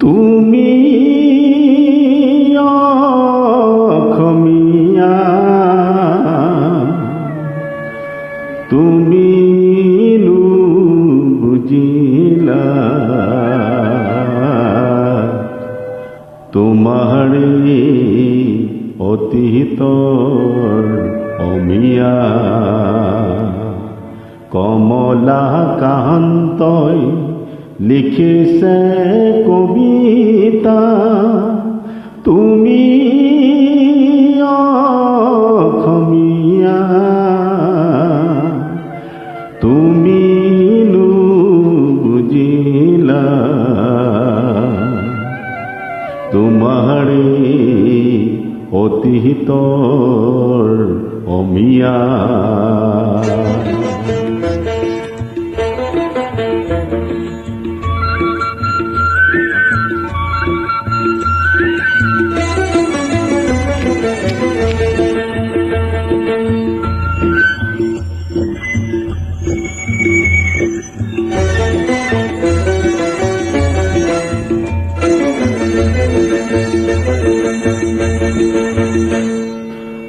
তুমি অসমীয়া তুমি বুজিলা তোমাৰে অতীতৰ অমিয়া কমলাকান্তই লিখিছে কবিতা তুমি অসমীয়া তুমি বুজিলা তোমাৰে অতীতৰ অমিয়া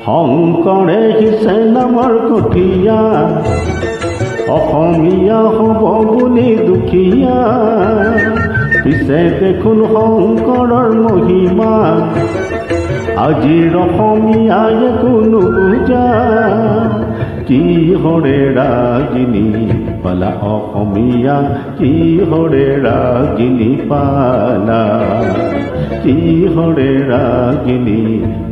শংকৰে সিঁচে নামৰ কঠীয়া অসমীয়া হ'ব বুলি দুখীয়া পিছে দেখোন শংকৰৰ মহিমা আজিৰ অসমীয়াই কোনো বুজা কিহৰে ৰাগিনী পালা অসমীয়া কিহৰে ৰাগিনী পালা কিহৰে ৰাগিনী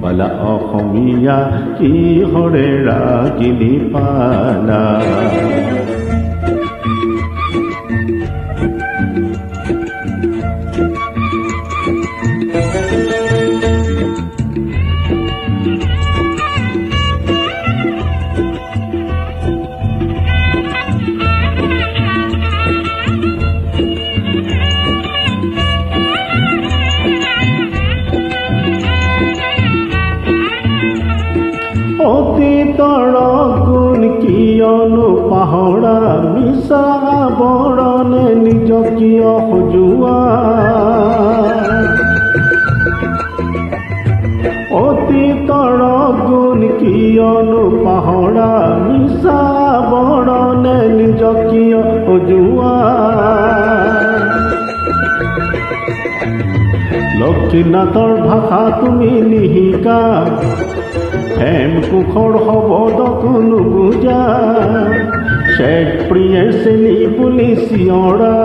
পালা অসমীয়া কিহৰে ৰাগিনী পালা অতীতৰ গুণ কিয়নো পাহৰা মিছা বৰণে নিজ কিয় সজোৱা অতীতৰ গুণ কিয়নো পাহৰা মিছা বৰণে নিজ কিয় সজোৱা লক্ষ্মীনাথৰ ভাষা তুমি নিশিকা হেমকোষৰ শব্দটো নুবুজা শেষ প্ৰিয়ে চেনি বুলি চিঞৰা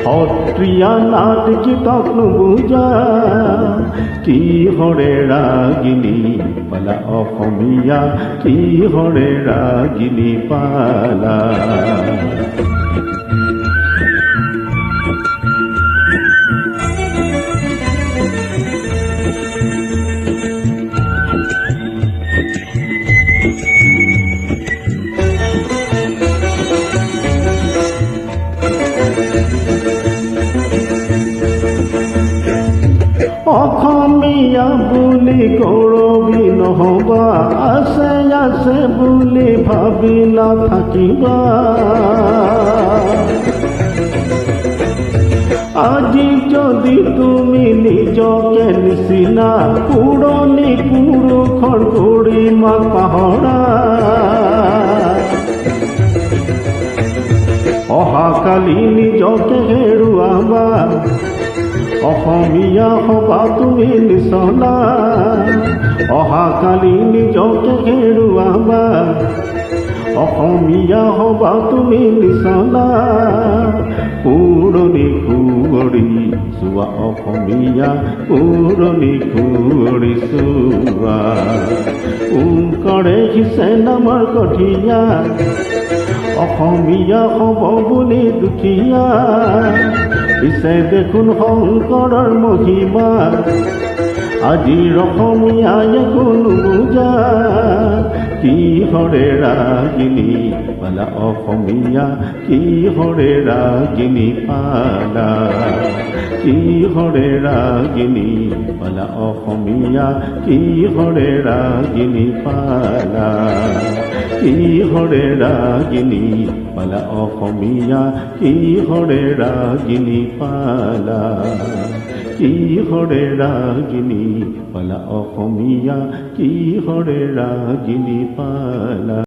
সত্ৰীয়া নাট গীতক নুবুজা কিহৰে ৰাগিনী পালা অসমীয়া কিহৰে ৰাগিনী পালা অসমীয়া বুলি গৌৰৱী নহবা আছে আছে বুলি ভাবি নাথাকিবা আজি যদি তুমি নিজকে নিচিনা পুৰণি পুৰুষৰ গৰিমা পাহৰা অহাকালি নিজকে হেৰুৱাবা অসমীয়া হবা তুমি নিচলা অহাকালি নিজকে হেৰুৱাবা অসমীয়া হবা তুমি নিচলা পুৰণি কুঁৱৰী চোৱা অসমীয়া পুৰণি কুঁৱৰী চোৱা ওংকৰে সিঁচে নামৰ কঠীয়া অসমীয়া হ'ব বুলি দুখীয়া পিছে দেখোন শংকৰৰ মহিমা আজিৰ অসমীয়াই কোনো বুজা কিহৰে ৰাগিনী পালা অসমীয়া কিহৰে ৰাগিনী পালা কিহৰে ৰাগিনী পালা অসমীয়া কিহৰে ৰাগিনী পালা কিহৰে ৰাগিনী পালা অসমীয়া কিহৰে ৰাগিনী পালা কিহৰে ৰাগিনী পালা অসমীয়া কিহৰে ৰাগিনী পালা